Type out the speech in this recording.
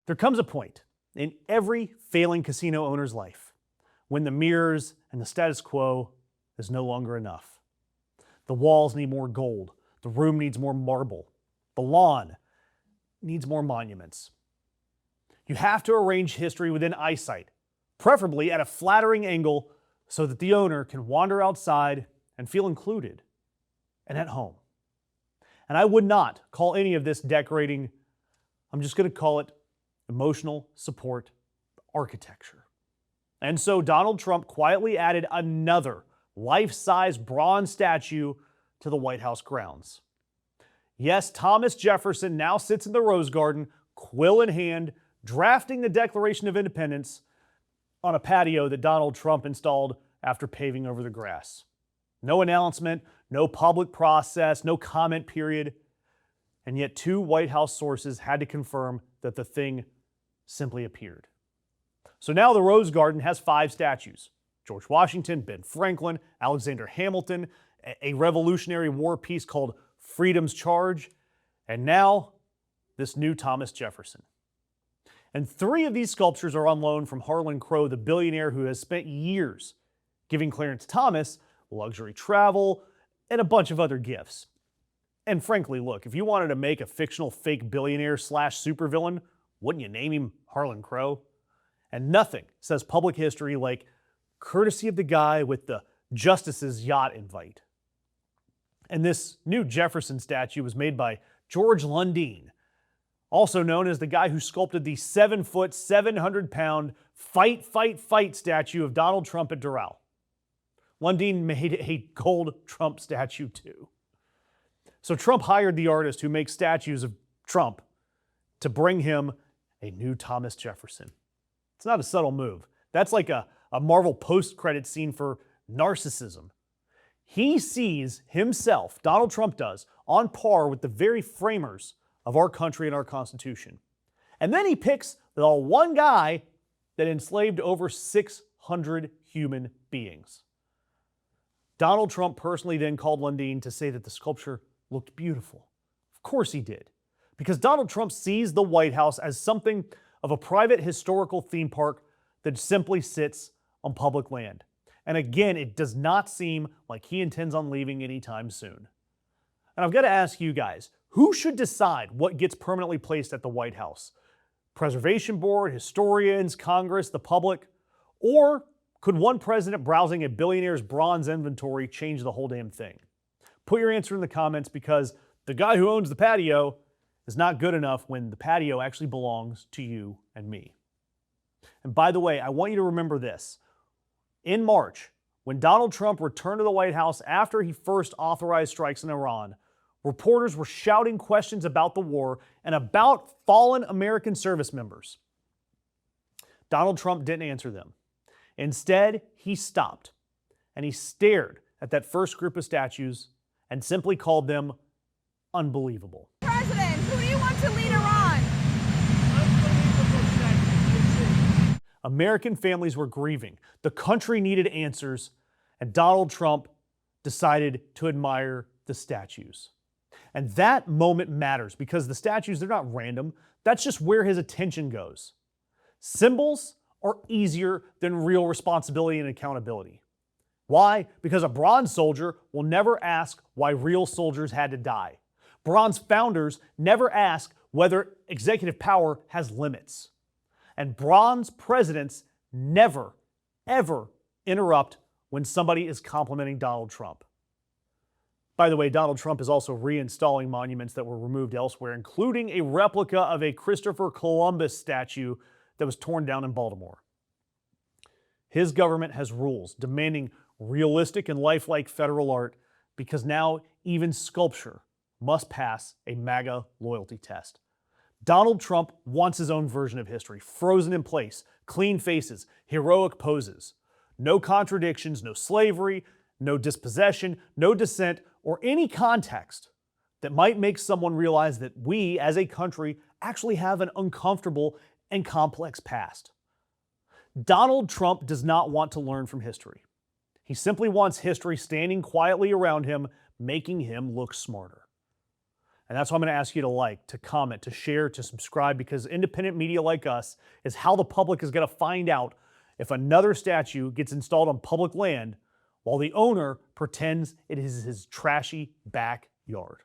There comes a point in every failing casino owner's life when the mirrors and the status quo is no longer enough. The walls need more gold. The room needs more marble. The lawn needs more monuments. You have to arrange history within eyesight, preferably at a flattering angle so that the owner can wander outside and feel included and at home. And I would not call any of this decorating. I'm just going to call it emotional support architecture. And so Donald Trump quietly added another life-size bronze statue to the White House grounds. Yes, Thomas Jefferson now sits in the Rose Garden, quill in hand, drafting the Declaration of Independence on a patio that Donald Trump installed after paving over the grass. No announcement, no public process, no comment period. And yet 2 White House sources had to confirm that the thing simply appeared. So now the Rose Garden has 5 statues: George Washington, Ben Franklin, Alexander Hamilton, a Revolutionary War piece called Freedom's Charge, and now this new Thomas Jefferson. And 3 of these sculptures are on loan from Harlan Crow, the billionaire who has spent years giving Clarence Thomas luxury travel and a bunch of other gifts. And frankly, look, if you wanted to make a fictional fake billionaire / supervillain, wouldn't you name him Harlan Crow? And nothing says public history like courtesy of the guy with the Justice's yacht invite. And this new Jefferson statue was made by George Lundeen, also known as the guy who sculpted the 7-foot, 700-pound fight, fight, fight statue of Donald Trump at Doral. Lundeen made a gold Trump statue too. So Trump hired the artist who makes statues of Trump to bring him a new Thomas Jefferson. It's not a subtle move. That's like a Marvel post-credit scene for narcissism. He sees himself, Donald Trump does, on par with the very framers of our country and our Constitution. And then he picks the one guy that enslaved over 600 human beings. Donald Trump personally then called Lundeen to say that the sculpture looked beautiful. Of course he did, because Donald Trump sees the White House as something of a private historical theme park that simply sits on public land. And again, it does not seem like he intends on leaving anytime soon. And I've got to ask you guys, who should decide what gets permanently placed at the White House? Preservation Board, historians, Congress, the public? Or could one president browsing a billionaire's bronze inventory change the whole damn thing? Put your answer in the comments, because the guy who owns the patio is not good enough when the patio actually belongs to you and me. And by the way, I want you to remember this. In March, when Donald Trump returned to the White House after he first authorized strikes in Iran, reporters were shouting questions about the war and about fallen American service members. Donald Trump didn't answer them. Instead, he stopped and he stared at that first group of statues and simply called them unbelievable. President, who do you want to lead Iran? American families were grieving. The country needed answers, and Donald Trump decided to admire the statues. And that moment matters because the statues, they're not random. That's just where his attention goes. Symbols are easier than real responsibility and accountability. Why? Because a bronze soldier will never ask why real soldiers had to die. Bronze founders never ask whether executive power has limits. And bronze presidents never, ever interrupt when somebody is complimenting Donald Trump. By the way, Donald Trump is also reinstalling monuments that were removed elsewhere, including a replica of a Christopher Columbus statue that was torn down in Baltimore. His government has rules demanding realistic and lifelike federal art because now even sculpture must pass a MAGA loyalty test. Donald Trump wants his own version of history, frozen in place, clean faces, heroic poses. No contradictions, no slavery, no dispossession, no dissent, or any context that might make someone realize that we, as a country, actually have an uncomfortable and complex past. Donald Trump does not want to learn from history. He simply wants history standing quietly around him, making him look smarter. And that's why I'm going to ask you to like, to comment, to share, to subscribe, because independent media like us is how the public is going to find out if another statue gets installed on public land while the owner pretends it is his trashy backyard.